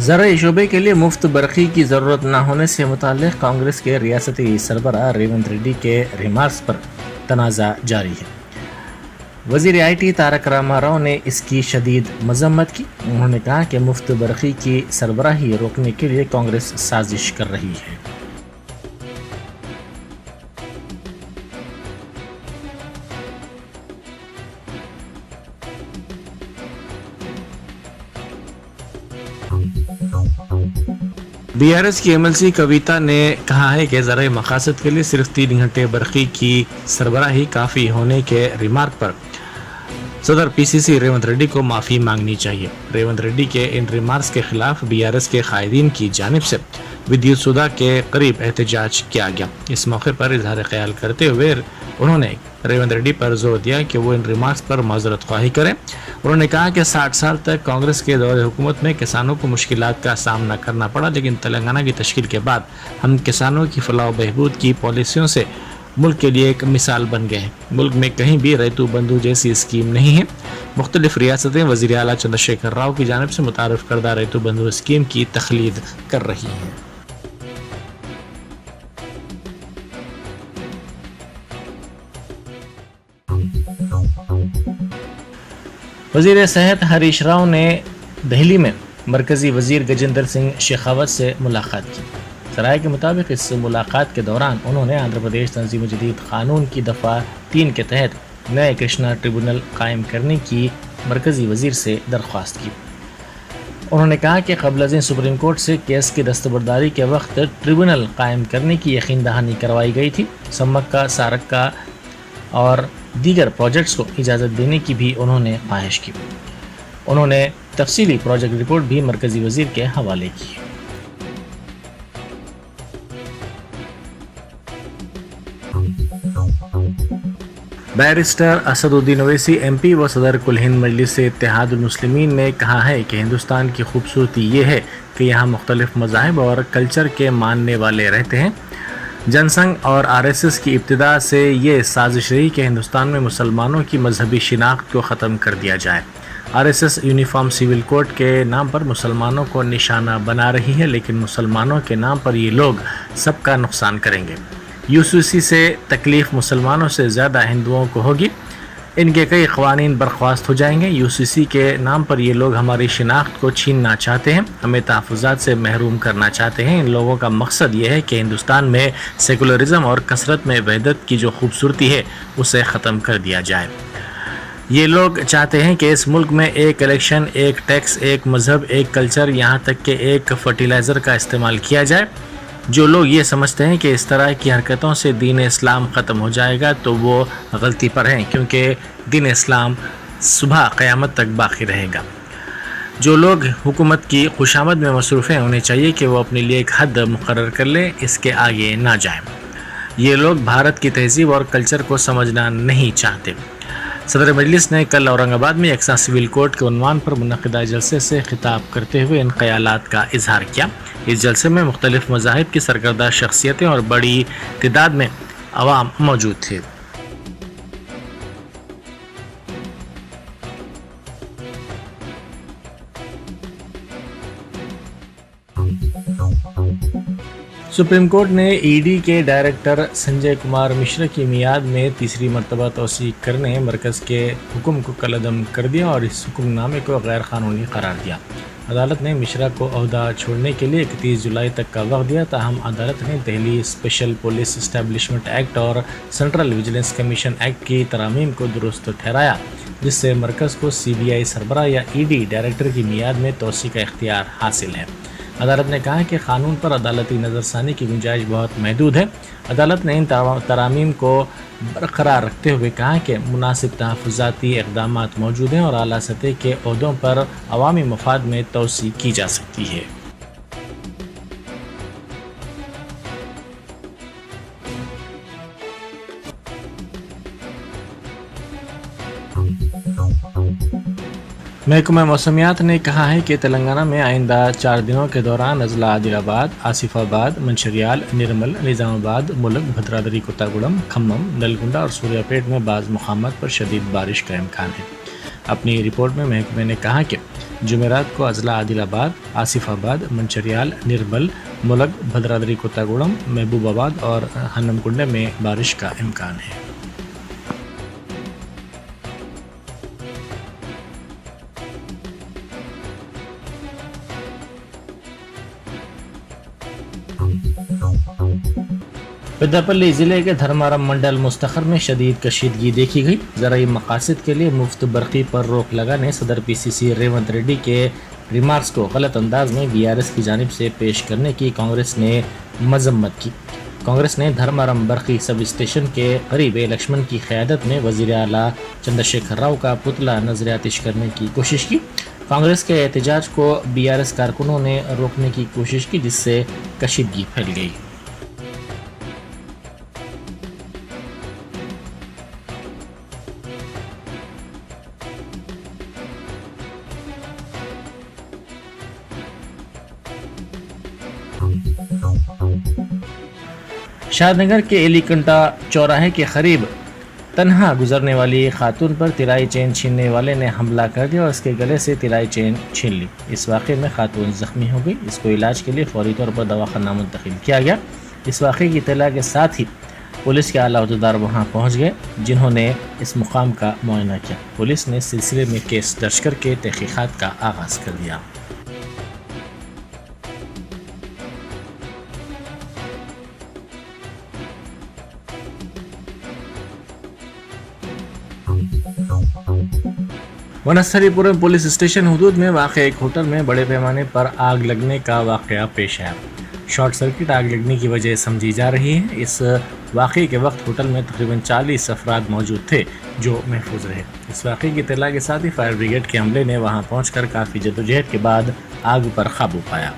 زرعی شعبے کے لیے مفت برقی کی ضرورت نہ ہونے سے متعلق کانگریس کے ریاستی سربراہ ریونت ریڈی کے ریمارکس پر تنازع جاری ہے۔ وزیر آئی ٹی تارک راما راؤ نے اس کی شدید مذمت کی۔ انہوں نے کہا کہ مفت برقی کی سربراہی روکنے کے لیے کانگریس سازش کر رہی ہے۔ بی آر ایس کی ایم ایل سی کویتا نے کہا ہے کہ زرعی مقاصد کے لیے صرف 3 گھنٹے برقی کی سربراہی کافی ہونے کے ریمارک پر صدر پی سی سی ریونت ریڈی کو معافی مانگنی چاہیے۔ ریونت ریڈی کے ان ریمارکس کے خلاف بی آر ایس کے قائدین کی جانب سے ودیوت سودھا کے قریب احتجاج کیا گیا۔ اس موقع پر اظہار خیال کرتے ہوئے انہوں نے ریونت ریڈی پر زور دیا کہ وہ ان ریمارکس پر معذرت خواہی کریں۔ انہوں نے کہا کہ 60 سال تک کانگریس کے دور حکومت میں کسانوں کو مشکلات کا سامنا کرنا پڑا، لیکن تلنگانہ کی تشکیل کے بعد ہم کسانوں کی فلاح و بہبود کی پالیسیوں سے ملک کے لیے ایک مثال بن گئے ہیں۔ ملک میں کہیں بھی ریتو بندھو جیسی اسکیم نہیں ہے۔ مختلف ریاستیں وزیر اعلیٰ چندر شیکھر راؤ کی جانب سے متعارف کردہ ریتو بندھو اسکیم کی تخلید کر رہی ہیں۔ وزیر صحت ہریش راؤ نے دہلی میں مرکزی وزیر گجیندر سنگھ شیخاوت سے ملاقات کی۔ ذرائع کے مطابق اس ملاقات کے دوران انہوں نے آندھرا پردیش تنظیم جدید قانون کی دفعہ 3 کے تحت نئے کرشنا ٹریبونل قائم کرنے کی مرکزی وزیر سے درخواست کی۔ انہوں نے کہا کہ قبل ازیں سپریم کورٹ سے کیس کی دستبرداری کے وقت ٹریبونل قائم کرنے کی یقین دہانی کروائی گئی تھی۔ سمکا، سارکا اور دیگر پروجیکٹس کو اجازت دینے کی بھی انہوں نے خواہش کی۔ انہوں نے تفصیلی پروجیکٹ رپورٹ بھی مرکزی وزیر کے حوالے کی۔ بیرسٹر اسد الدین اویسی ایم پی و صدر کل ہند مجلس اتحاد المسلمین نے کہا ہے کہ ہندوستان کی خوبصورتی یہ ہے کہ یہاں مختلف مذاہب اور کلچر کے ماننے والے رہتے ہیں۔ جن سنگھ اور آر ایس ایس کی ابتدا سے یہ سازش رہی کہ ہندوستان میں مسلمانوں کی مذہبی شناخت کو ختم کر دیا جائے۔ R S S uniform civil code کے نام پر مسلمانوں کو نشانہ بنا رہی ہے، لیکن مسلمانوں کے نام پر یہ لوگ سب کا نقصان کریں گے۔ یو سی سی سے تکلیف مسلمانوں سے زیادہ ہندوؤں کو ہوگی۔ ان کے کئی قوانین برخواست ہو جائیں گے۔ یو سی سی کے نام پر یہ لوگ ہماری شناخت کو چھیننا چاہتے ہیں، ہمیں تحفظات سے محروم کرنا چاہتے ہیں۔ ان لوگوں کا مقصد یہ ہے کہ ہندوستان میں سیکولرزم اور کثرت میں وحدت کی جو خوبصورتی ہے اسے ختم کر دیا جائے۔ یہ لوگ چاہتے ہیں کہ اس ملک میں ایک الیکشن، ایک ٹیکس، ایک مذہب، ایک کلچر، یہاں تک کہ ایک فرٹیلائزر کا استعمال کیا جائے۔ جو لوگ یہ سمجھتے ہیں کہ اس طرح کی حرکتوں سے دین اسلام ختم ہو جائے گا تو وہ غلطی پر ہیں، کیونکہ دین اسلام صبح قیامت تک باقی رہے گا۔ جو لوگ حکومت کی خوشامد میں مصروف ہیں انہیں چاہیے کہ وہ اپنے لیے ایک حد مقرر کر لیں، اس کے آگے نہ جائیں۔ یہ لوگ بھارت کی تہذیب اور کلچر کو سمجھنا نہیں چاہتے۔ صدر مجلس نے کل اورنگ آباد میں یکساں سول کوڈ کے عنوان پر منعقدہ جلسے سے خطاب کرتے ہوئے ان خیالات کا اظہار کیا۔ اس جلسے میں مختلف مذاہب کی سرکردہ شخصیتیں اور بڑی تعداد میں عوام موجود تھے۔ سپریم کورٹ نے ای ڈی کے ڈائریکٹر سنجے کمار مشرا کی میعاد میں تیسری مرتبہ توسیع کرنے مرکز کے حکم کو کالعدم کر دیا اور اس حکم نامے کو غیر قانونی قرار دیا۔ عدالت نے مشرا کو عہدہ چھوڑنے کے لیے 31 جولائی تک کا وقت دیا، تاہم عدالت نے Delhi special police establishment act اور سینٹرل ویجیلنس کمیشن ایکٹ کی ترامیم کو درست ٹھہرایا، جس سے مرکز کو سی بی آئی سربراہ یا ای ڈی ڈائریکٹر کی میعاد میں توسیع کا اختیار حاصل ہے۔ عدالت نے کہا کہ قانون پر عدالتی نظر ثانی کی گنجائش بہت محدود ہے۔ عدالت نے ان ترامیم کو برقرار رکھتے ہوئے کہا کہ مناسب تحفظاتی اقدامات موجود ہیں اور اعلیٰ سطح کے عہدوں پر عوامی مفاد میں توسیع کی جا سکتی ہے۔ محکمہ موسمیات نے کہا ہے کہ تلنگانہ میں آئندہ 4 دنوں کے دوران اضلاع عادل آباد، آصف آباد، منچریال، نرمل، نظام آباد، ملک، بھدرادری کوتاگوڑم، کھمم، نلگنڈا اور سوریہ پیٹ میں بعض مقامات پر شدید بارش کا امکان ہے۔ اپنی رپورٹ میں محکمے نے کہا کہ جمعرات کو اضلاع عادل آباد، آصف آباد، منچریال، نرمل، ملک، بھدرادری کوتاگوڑم، محبوب آباد اور ہنم کنڈے میں بارش کا امکان ہے۔ پیداپلی ضلع کے دھرمارم منڈل مستخر میں شدید کشیدگی دیکھی گئی۔ زرعی مقاصد کے لیے مفت برقی پر روک لگانے صدر پی سی سی ریونت ریڈی کے ریمارکس کو غلط انداز میں BRS کی جانب سے پیش کرنے کی کانگریس نے مذمت کی۔ کانگریس نے دھرمارم برقی سب اسٹیشن کے قریب لکشمن کی قیادت میں وزیر اعلیٰ چندرشیکھر راؤ کا پتلا نظر آتش کرنے کی کوشش کی۔ کانگریس کے احتجاج کو BRS کارکنوں نے روکنے کی کوشش کی، جس سے کشیدگی پھیل گئی۔ شاد نگر کے ایلی کنٹا چوراہے کے قریب تنہا گزرنے والی خاتون پر طلائی چین چھیننے والے نے حملہ کر دیا اور اس کے گلے سے طلائی چین چھین لی۔ اس واقعے میں خاتون زخمی ہو گئی۔ اس کو علاج کے لیے فوری طور پر دواخانہ منتقل کیا گیا۔ اس واقعے کی اطلاع کے ساتھ ہی پولیس کے اعلیٰ عہدیدار وہاں پہنچ گئے، جنہوں نے اس مقام کا معائنہ کیا۔ پولیس نے اس سلسلے میں کیس درج کر کے تحقیقات کا آغاز کر دیا۔ ونستھلی پورم پولیس اسٹیشن حدود میں واقع ایک ہوٹل میں بڑے پیمانے پر آگ لگنے کا واقعہ پیش آیا۔ شارٹ سرکٹ آگ لگنے کی وجہ سمجھی جا رہی ہے۔ اس واقعے کے وقت ہوٹل میں تقریباً 40 افراد موجود تھے جو محفوظ رہے۔ اس واقعے کی اطلاع کے ساتھ ہی فائر بریگیڈ کے عملے نے وہاں پہنچ کر کافی جدوجہد کے بعد آگ پر قابو پایا۔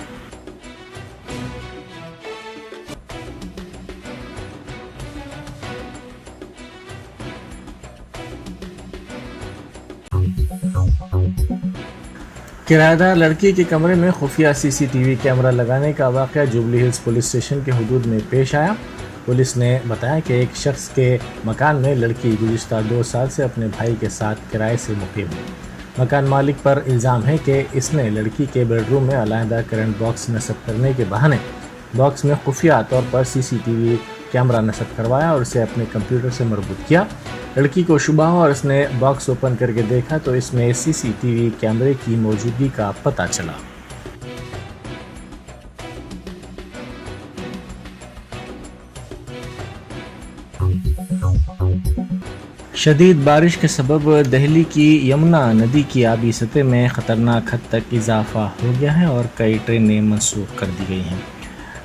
کرایہ دار لڑکی کے کمرے میں خفیہ CCTV کیمرہ لگانے کا واقعہ جوبلی ہلز پولیس اسٹیشن کے حدود میں پیش آیا۔ پولیس نے بتایا کہ ایک شخص کے مکان میں لڑکی گزشتہ 2 سال سے اپنے بھائی کے ساتھ کرائے سے مقیم ہے۔ مکان مالک پر الزام ہے کہ اس نے لڑکی کے بیڈ روم میں علیحدہ کرنٹ باکس نصب کرنے کے بہانے باکس میں خفیہ طور پر CCTV کیمرہ نصب کروایا اور اسے اپنے کمپیوٹر سے مربوط کیا۔ لڑکی کو شبہ ہوا اور اس نے باکس اوپن کر کے دیکھا تو اس میں CCTV کیمرے کی موجودگی کا پتہ چلا۔ شدید بارش کے سبب دہلی کی یمنا ندی کی آبی سطح میں خطرناک حد تک اضافہ ہو گیا ہے اور کئی ٹرینیں منسوخ کر دی گئی ہیں۔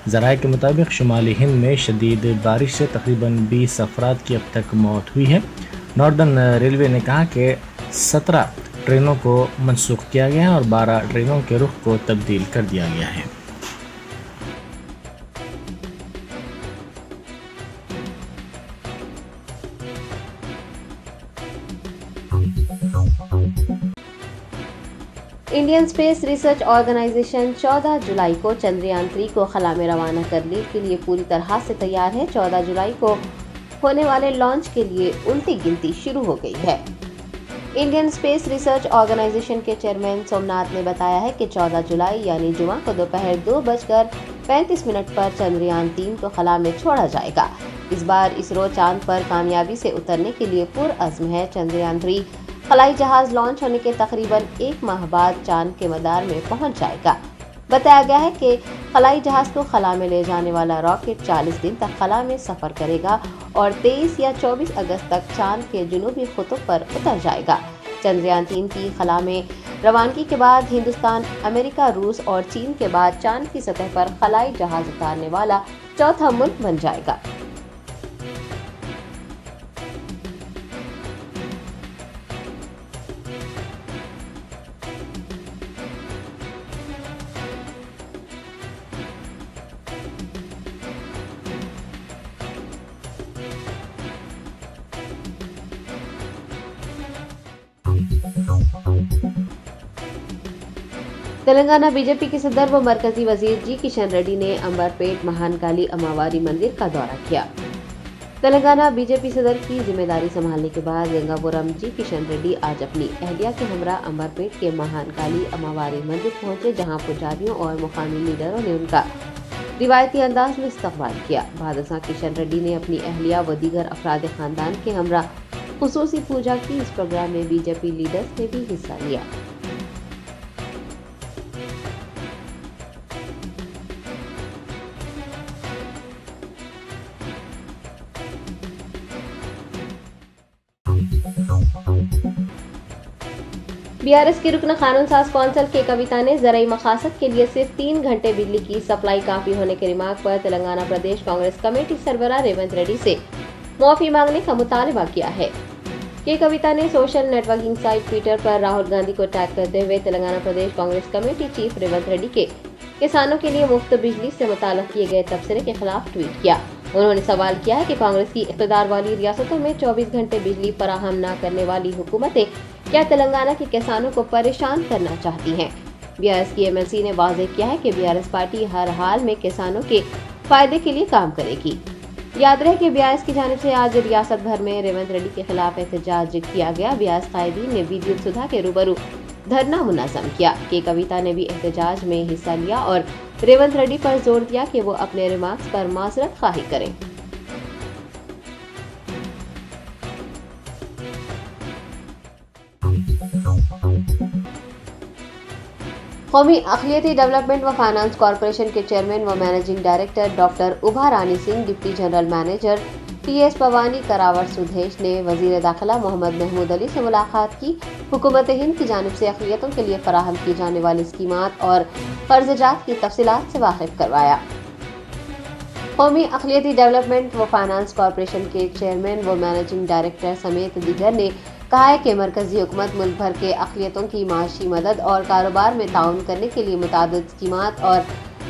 ذرائع کے مطابق شمالی ہند میں شدید بارش سے تقریباً 20 افراد کی اب تک موت ہوئی ہے۔ ناردرن ریلوے نے کہا کہ 17 ٹرینوں کو منسوخ کیا گیا ہے اور 12 ٹرینوں کے رخ کو تبدیل کر دیا گیا ہے۔ انڈین اسپیس ریسرچ آرگنائزیشن 14 جولائی کو چندریان 3 کو خلا میں روانہ کرنے کے لیے پوری طرح سے تیار ہے۔ 14 جولائی کو ہونے والے لانچ کے لیے الٹی گنتی شروع ہو گئی ہے۔ انڈین اسپیس ریسرچ آرگنائزیشن کے چیئرمین سومناتھ نے بتایا ہے کہ 14 جولائی یعنی جمعہ کو دوپہر 2:35 پر چندریان 3 کو خلا میں چھوڑا جائے گا۔ اس بار اسرو چاند پر کامیابی سے اترنے کے لیے پرعزم ہے۔ چندریان 3 خلائی جہاز لانچ ہونے کے تقریباً 1 ماہ بعد چاند کے مدار میں پہنچ جائے گا۔ بتایا گیا ہے کہ خلائی جہاز کو خلا میں لے جانے والا راکٹ 40 دن تک خلا میں سفر کرے گا اور 23 یا 24 اگست تک چاند کے جنوبی قطب پر اتر جائے گا۔ چندریان 3 کی خلا میں روانگی کے بعد ہندوستان، امریکہ، روس اور چین کے بعد چاند کی سطح پر خلائی جہاز اتارنے والا چوتھا ملک بن جائے گا۔ تلنگانہ بی جے پی کے صدر و مرکزی وزیر جی کشن ریڈی نے امبر پیٹ مہان کالی اماواری مندر کا دورہ کیا۔ तेलंगाना बीजेपी सदर की जिम्मेदारी संभालने के बाद गंगापुरम जी किशन रेड्डी आज अपनी अहलिया के हमरा अंबरपेट के महानकाली अमावारी मंदिर पहुंचे, जहां पुजारियों और मुकामी लीडरों ने उनका रिवायती अंदाज में इस्तकबाल किया। बादशाह किशन रेड्डी ने अपनी अहलिया व दीगर अफराद खानदान के हमरा खुसूसी पूजा की। इस प्रोग्राम में बीजेपी लीडर्स ने भी हिस्सा लिया। बीआरएस की रुकन कानून साज कौंसिल के कविता ने ज़राई मकासद के लिए सिर्फ 3 घंटे बिजली की सप्लाई काफी होने के रिमार्क पर तेलंगाना प्रदेश कांग्रेस कमेटी सरबराह रेवंत रेड्डी से माफी मांगने का मुतालबा किया है। के कविता ने सोशल नेटवर्किंग साइट ट्विटर पर राहुल गांधी को टैग करते हुए तेलंगाना प्रदेश कांग्रेस कमेटी चीफ रेवंत रेड्डी के किसानों के लिए मुफ्त बिजली से मुताल्लिक़ किए गए तबसरे के खिलाफ ट्वीट किया। उन्होंने सवाल किया है कि कांग्रेस की इक़्तिदार वाली रियासतों में 24 घंटे बिजली फराहम न करने वाली हुकूमतें क्या तेलंगाना के किसानों को परेशान करना चाहती हैं। बीआरएस की एमएलसी ने वाज़ेह किया है कि बीआरएस पार्टी हर हाल में किसानों के फायदे के लिए काम करेगी। याद रहे कि बीआरएस की जानिब से आज रियासत भर में रेवंत रेड्डी के खिलाफ एहतजाज किया गया। बीआरएस कायदीन ने विद्युत सुधा के रूबरू धरना मुनज़्ज़म किया। के कविता ने भी एहतजाज में हिस्सा लिया और रेवंत रेड्डी पर जोर दिया कि वो अपने रिमार्क्स पर माज़रत ख़्वाही करें। कौमी अक़लियती डेवलपमेंट व फाइनेंस कॉरपोरेशन के चेयरमैन व managing director doctor Ubha Rani Singh, deputy general manager TS Pavani, करावट सुदेश ने वज़ीर दाखिला मोहम्मद महमूद अली से मुलाकात की। हुकूमत हिंद की जानिब से अक़लियतों के लिए फराहम की जाने वाली स्कीमात और कर्ज़जात की तफसीलात से वाकिफ़ करवाया। कौमी अक़लियती डेवलपमेंट व फाइनेंस कॉरपोरेशन के चेयरमैन व मैनेजिंग डायरेक्टर समेत दीगर ने कहा है कि मरकजी हुकूमत मुल्क भर के अक़लियतों की माशी मदद और कारोबार में ताउन करने के लिए मुतादिद स्कीमात और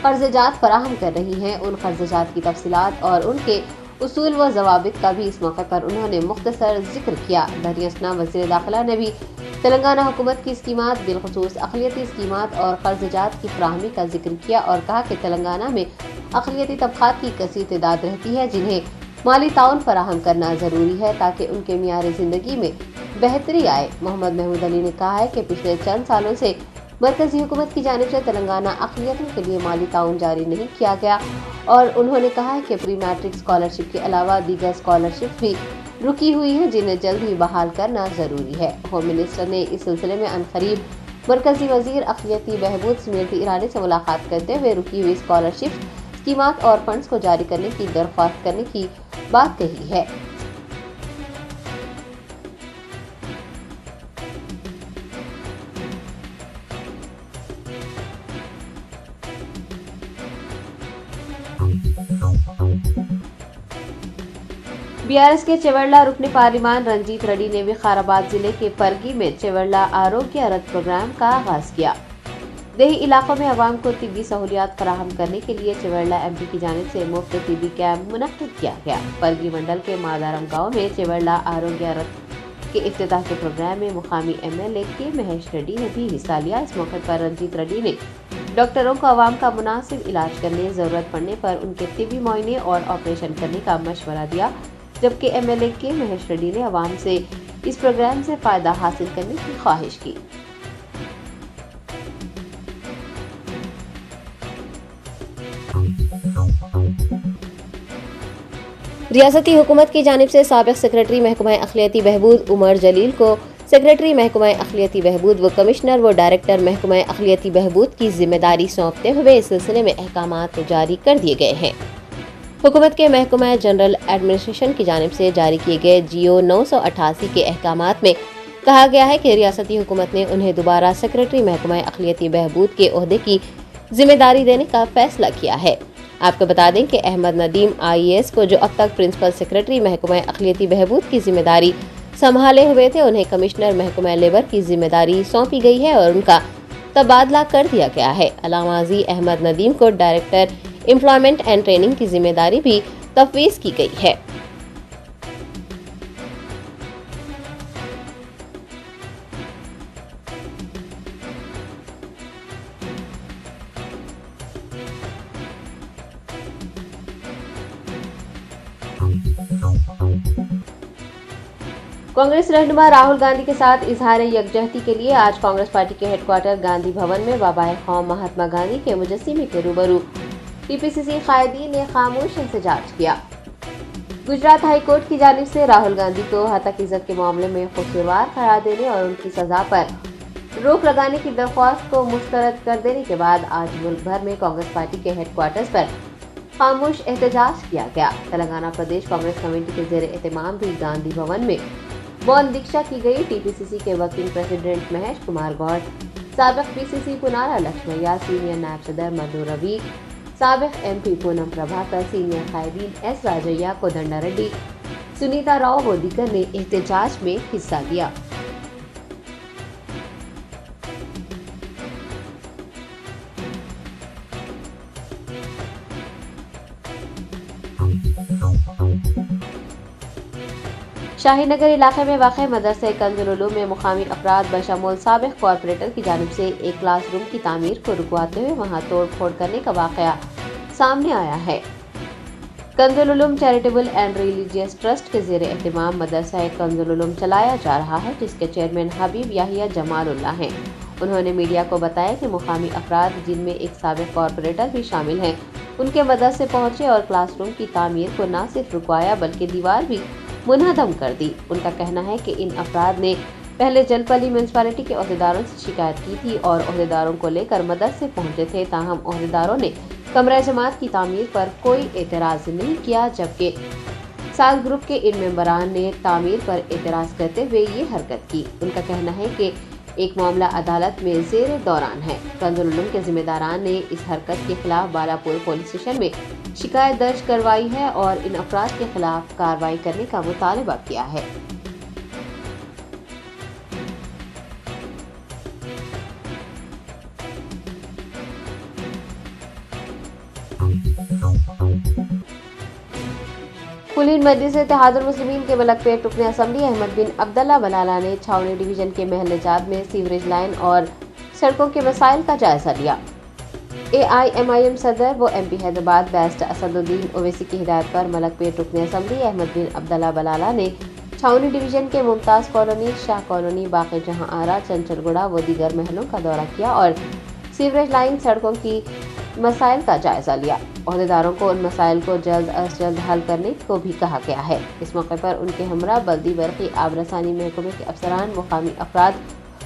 कर्ज़जात फराहम कर रही हैं। उन कर्ज़जात की तफसीलात और उनके उसूल व ज़वाबित का भी इस मौके पर उन्होंने मुख्तसर जिक्र किया। दरियासना वज़ीर दाखिला ने भी तेलंगाना हुकूमत की स्कीमात, बिलखुसूस अक़लियती स्कीमात और कर्ज़जात की फराहमी का जिक्र किया और कहा कि तेलंगाना में अक़लियती तबक़ात की कसीर तादाद रहती है जिन्हें माली ताउन फराहम करना ज़रूरी है ताकि उनके मियार ज़िंदगी में बेहतरी आए। मोहम्मद महमूद अली ने कहा है कि पिछले चंद सालों से मरकजी हुकूमत की जानिब से तेलंगाना अक़लियतों के लिए माली ताउन जारी नहीं किया गया और उन्होंने कहा है कि प्री मैट्रिक स्कॉलरशिप के अलावा दीगर स्कॉलरशिप भी रुकी हुई है जिन्हें जल्द ही बहाल करना ज़रूरी है। होम मिनिस्टर ने इस सिलसिले में अनकरीब मरकजी वज़ीर अक़लियती बहबूद स्मृति ईरानी से मुलाकात करते हुए रुकी हुई स्कॉलरशिप, स्कीमात और फंड्स को जारी करने की दरख्वास्त करने की बात कही है। बीआरएस के चेवरला रुकने पार्लिमान रंजीत रेड्डी ने विकाराबाद जिले के परगी में चेवरला आरोग्य रथ प्रोग्राम का आगाज किया। देही इलाकों में आवाम को तिब्बी सहूलियात फराहम करने के लिए चेवरला एमपी की जानिब से मुफ्त तिब्बी कैंप मुनक्किद किया गया। परगी मंडल के मादारम गांव में चेवरला आरोग्य रथ के इफ्तिताह के प्रोग्राम में मुकामी एमएलए के महेश रेड्डी ने भी हिस्सा लिया। इस मौके पर रंजीत रेड्डी ने डॉक्टरों को आवाम का मुनासिब इलाज करने, ज़रूरत पड़ने पर उनके तिब्बी मुआयने और ऑपरेशन करने का मशवरा दिया, जबकि एमएलए के महेश रेड्डी ने आवाम से इस प्रोग्राम से फ़ायदा हासिल करने की ख्वाहिश की। रियासती हुकूमत की जानिब से साबिक़ सेक्रेटरी महकमा अक़लियती बहबूद उमर जलील को सेक्रेटरी महकमा अक़लियती बहबूद व कमिश्नर व डायरेक्टर महकमा अक़लियती बहबूद की जिम्मेदारी सौंपते हुए इस सिलसिले में अहकामात जारी कर दिए गए हैं। हुकूमत के महकमा जनरल एडमिनिस्ट्रेशन की जानिब से जारी किए गए जियो 988 के अहकामात में कहा गया है कि रियासती हुकूमत ने उन्हें दोबारा सेक्रेटरी महकमा अक़लियती बहबूद के ओहदे की जिम्मेदारी देने का फैसला किया है। आपको बता दें कि अहमद नदीम IAS को, जो अब तक प्रिंसिपल सेक्रेटरी महकमा अक़लियती बहबूद की जिम्मेदारी संभाले हुए थे, उन्हें कमिश्नर महकमा लेबर की जिम्मेदारी सौंपी गई है और उनका तबादला कर दिया गया है। अलामाजी अहमद नदीम को डायरेक्टर एम्प्लॉयमेंट एंड ट्रेनिंग की जिम्मेदारी भी तफवीज़ की गई है। कांग्रेस रहनुमा राहुल गांधी के साथ इजहार यकजहती के लिए आज कांग्रेस पार्टी के हेडक्वार्टर गांधी भवन में बाबाए कौम महात्मा गांधी के मुजस्सिमे के रूबरू टीपीसीसी कायदीन ने खामोश एहतजाज किया। गुजरात हाई कोर्ट की जानिब से राहुल गांधी को हतक इज्जत के मामले में कसूरवार करार देने और उनकी सजा पर रोक लगाने की दरख्वास्त को मुस्तरद कर देने के बाद आज मुल्क भर में कांग्रेस पार्टी के हेडक्वार्टर्स पर खामोश एहतजाज किया गया। तेलंगाना प्रदेश कांग्रेस कमेटी के जेर एहतमाम भी गांधी भवन में मौन दीक्षा की गई। टीपीसीसी के वर्किंग प्रेसिडेंट महेश कुमार गौड़, साबिक पीसीसी पुनारा लक्ष्मैया, सीनियर नायब सदर मधु रवि, साबिक एमपी पूनम प्रभाकर, सीनियर कायदीन एस राजैया, कोदंडा रेड्डी, सुनीता राव व दीगर ने एहतजाज में हिस्सा लिया। शाही नगर इलाके में वाक़ मदरसे कंजुल उलूम में मुकामी अफराद बशमूल साबिक़ कॉरपोरेटर की जानिब से एक क्लासरूम की तामीर को रुकवाते हुए वहां तोड़ फोड़ करने का वाक़या सामने आया है। Kanzul Uloom charitable and religious trust के ज़ेर एहतमाम मदरसा कंजुल उलूम चलाया जा रहा है, जिसके चेयरमैन हबीब याहिया जमालुल्लाह हैं। उन्होंने मीडिया को बताया कि मुकामी अफराद, जिनमें एक साबिक़ कॉरपोरेटर भी शामिल हैं, उनके मदरसे पहुंचे और क्लासरूम की तामीर को न सिर्फ रुकवाया बल्कि दीवार भी मुनहदम कर दी। उनका कहना है कि इन अफराद ने पहले जलपली म्यूनसिपालिटी के अहदेदारों से शिकायत की थी और अहदेदारों को लेकर मदरसे पहुंचे थे, ताहम अहदेदारों ने कमरा जमात की तामीर पर कोई एतराज़ नहीं किया, जबकि साथ ग्रुप के इन मेंबरान ने तामीर पर एतराज़ करते हुए ये हरकत की। उनका कहना है कि एक मामला अदालत में ज़ेर दौरान है। कंजुल उलूम के जिम्मेदारान ने इस हरकत के खिलाफ बालापुर पुलिस स्टेशन में शिकायत दर्ज करवाई है और इन अफराद के खिलाफ कार्रवाई करने का मुतालबा किया है। कुलीन मजलिस इत्तेहादुल मुस्लिमीन के मलकपेट रुकन असम्बली अहमद बिन अब्दुल्ला बलाला ने छावनी डिवीजन के महलजात में सीवरेज लाइन और सड़कों के मसाइल का जायजा लिया। AIMIM सदर व MP हैदराबाद बैरिस्टर असदुद्दीन ओवैसी की हिदायत पर मलकपेट रुकन असम्बली अहमद बिन अब्दुल्ला बलाला ने छावनी डिवीजन के मुमताज़ कॉलोनी, शाह कॉलोनी, बाक़ी जहां आरा, चंचलगुड़ा व दीगर महलों का दौरा किया और सीवरेज लाइन सड़कों की मसाइल का जायजा लिया। अहदेदारों को उन मसाइल को जल्द अज जल्द हल करने को भी कहा गया है। इस मौके पर उनके हमरा बल्दी बरक़ी आबरसानी महकमे के अफसरान, मुकामी अफराद,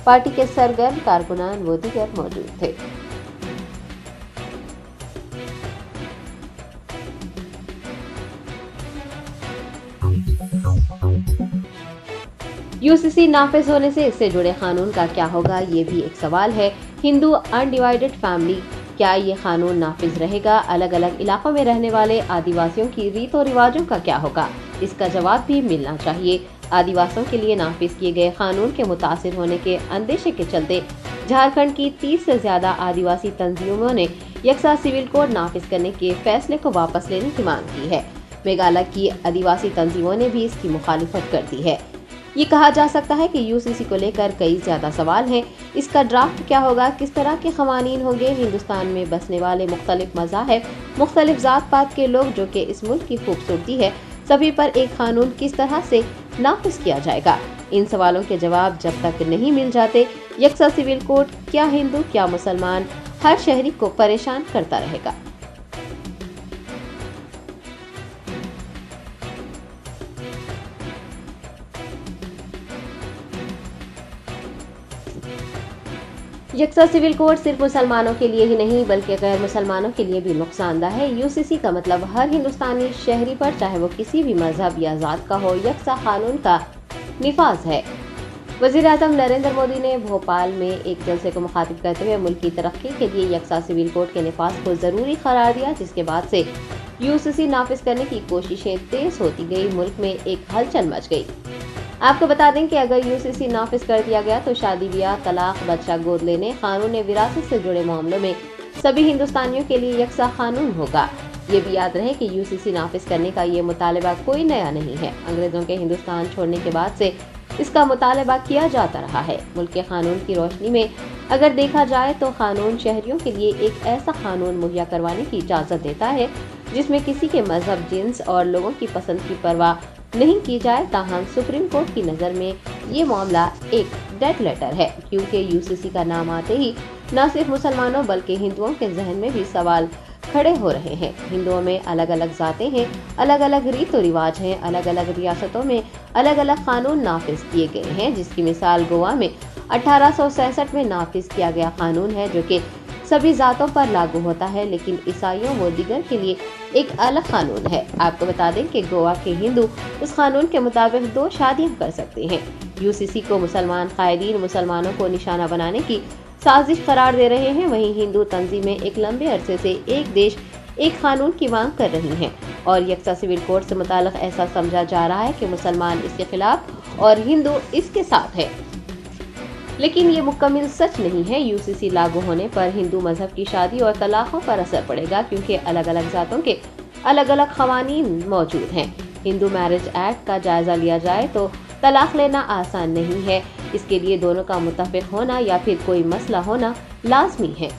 पार्टी के सरगर्म कारकुनान व दीगर मौजूद थे। यूसीसी नाफिज होने से इससे जुड़े कानून का क्या होगा, ये भी एक सवाल है। हिंदू अनडिवाइडेड फैमिली, क्या ये कानून नाफिज रहेगा? अलग अलग इलाकों में रहने वाले आदिवासियों की रीतों रिवाजों का क्या होगा? इसका जवाब भी मिलना चाहिए। आदिवासियों के लिए नाफिज किए गए कानून के मुतासिर होने के अंदेशे के चलते झारखंड की 30 से ज्यादा आदिवासी तंजीमों ने यकसा सिविल कोड नाफिज करने के फैसले को वापस लेने की मांग की है। मेघालय की आदिवासी तंजीमों ने भी इसकी मुखालिफत कर दी है। ये कहा जा सकता है कि यूसीसी को लेकर कई ज्यादा सवाल हैं। इसका ड्राफ्ट क्या होगा? किस तरह के क़वानीन होंगे? हिंदुस्तान में बसने वाले मुख्तलिफ मज़ाहिब, मुख्तलिफ ज़ात पात के लोग, जो कि इस मुल्क की खूबसूरती है, सभी पर एक कानून किस तरह से नाफिज किया जाएगा? इन सवालों के जवाब जब तक नहीं मिल जाते, यकसा सिविल कोड क्या हिंदू क्या मुसलमान, हर शहरी को परेशान करता रहेगा। यकसा सिविल कोड सिर्फ मुसलमानों के लिए ही नहीं बल्कि गैर मुसलमानों के लिए भी नुकसानदा है। यूसीसी का मतलब हर हिंदुस्तानी शहरी पर, चाहे वो किसी भी मजहब या जात का हो, यकसा कानून का निफाज है। वज़ीर आज़म नरेंद्र मोदी ने भोपाल में एक जलसे को मुखातिब करते हुए मुल्क की तरक्की के लिए यकसा सिविल कोड के निफाज को ज़रूरी करार दिया, जिसके बाद से यूसीसी नाफिज करने की कोशिशें तेज होती गई। मुल्क में एक हलचल मच गई। आपको बता दें कि अगर यूसीसी नाफिज कर दिया गया तो शादी ब्याह, तलाक, बच्चा गोद लेने, कानून विरासत से जुड़े मामलों में सभी हिंदुस्तानियों के लिए यकसा कानून होगा। ये भी याद रहे कि यूसीसी नाफिज करने का ये मुतालबा कोई नया नहीं है। अंग्रेजों के हिंदुस्तान छोड़ने के बाद से इसका मुतालबा किया जाता रहा है। मुल्क के कानून की रोशनी में अगर देखा जाए तो कानून शहरियों के लिए एक ऐसा कानून मुहैया करवाने की इजाज़त देता है जिसमें किसी के मजहब, जिन्स और लोगों की पसंद की परवाह नहीं की जाए। ताहम सुप्रीम कोर्ट की नज़र में ये मामला एक डेड लेटर है, क्योंकि यूसीसी का नाम आते ही न सिर्फ मुसलमानों बल्कि हिंदुओं के जहन में भी सवाल खड़े हो रहे हैं। हिंदुओं में अलग अलग जातें हैं, अलग अलग रीत और रिवाज हैं, अलग अलग रियासतों में अलग अलग कानून नाफिज किए गए हैं, जिसकी मिसाल गोवा में 1866 में नाफिज किया गया कानून है, जो कि सभी जातों पर लागू होता है, लेकिन ईसाइयों व दीगर के लिए एक अलग कानून है। आपको बता दें कि गोवा के हिंदू इस कानून के मुताबिक 2 शादियां कर सकते हैं। यूसीसी को मुसलमान कायदीन मुसलमानों को निशाना बनाने की साजिश करार दे रहे हैं। वहीं हिंदू तंजीमें एक लंबे अरसे से एक देश एक कानून की मांग कर रही हैं और यकसा सिविल कोड से मुताल्लिक ऐसा समझा जा रहा है कि मुसलमान इसके खिलाफ और हिंदू इसके साथ है, लेकिन ये मुकम्मल सच नहीं है। यूसीसी लागू होने पर हिंदू मजहब की शादी और तलाकों पर असर पड़ेगा, क्योंकि अलग अलग जातों के अलग अलग कवानीन मौजूद हैं। हिंदू मैरिज एक्ट का जायजा लिया जाए तो तलाक लेना आसान नहीं है, इसके लिए दोनों का मुत्तफिक होना या फिर कोई मसला होना लाजमी है।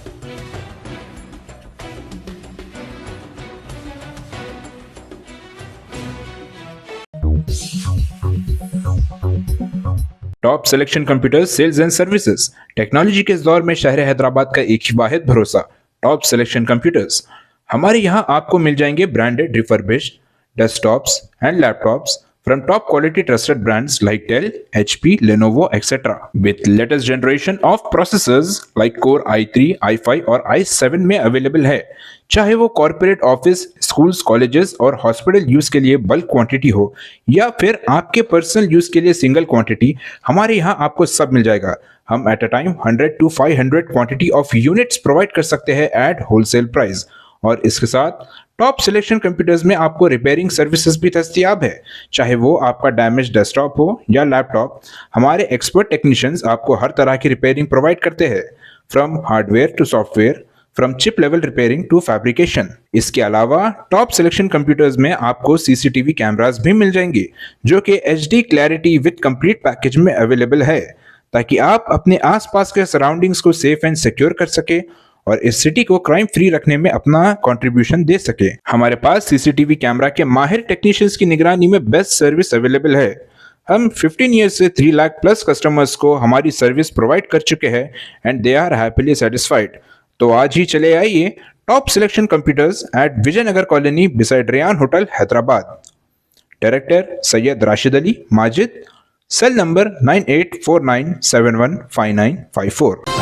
Top selection computers sales and services. Technology के इस दौर में शहर हैदराबाद का एक ही वाहिद भरोसा, टॉप सिलेक्शन कंप्यूटर्स। हमारे यहाँ आपको मिल जाएंगे branded refurbished desktops and laptops from top quality trusted brands like Dell, HP, Lenovo, etc. with latest generation of processors like Core i3, i5 और i7 में अवेलेबल है। चाहे वो कॉर्पोरेट ऑफिस, स्कूल्स, कॉलेजेस और हॉस्पिटल यूज के लिए bulk quantity हो या फिर आपके पर्सनल यूज के लिए सिंगल क्वांटिटी, हमारे यहाँ आपको सब मिल जाएगा। हम at a time 100 to 500 quantity of units provide कर सकते हैं एट होलसेल प्राइस, और इसके साथ टॉप सिलेक्शन कंप्यूटर्स में आपको रिपेयरिंग सर्विसेज भी दस्तयाब है। चाहे वो आपका डैमेज डेस्कटॉप हो या लैपटॉप, हमारे एक्सपर्ट टेक्नीशियंस आपको हर तरह की रिपेयरिंग प्रोवाइड करते हैं, from hardware to software, from chip level repairing to fabrication. इसके अलावा टॉप सिलेक्शन कंप्यूटर्स में आपको सीसीटीवी कैमरास भी मिल जाएंगे, जो कि HD clarity with complete package में अवेलेबल है, ताकि आप अपने आसपास के सराउंडिंग्स को सेफ एंड सिक्योर कर सके और इस सिटी को क्राइम फ्री रखने में अपना कंट्रीब्यूशन दे सके। हमारे पास सीसीटीवी कैमरा के माहिर टेक्नीशियंस की निगरानी में बेस्ट सर्विस अवेलेबल है। हम 15 ईयर्स से 3 लाख प्लस कस्टमर्स को हमारी सर्विस प्रोवाइड कर चुके हैं and they are happily satisfied. तो आज ही चले आइए top selection computers at Vijayanagar colony beside Ryan hotel Hyderabad. Director Syed Rashid Ali Majid, cell number 9849715954।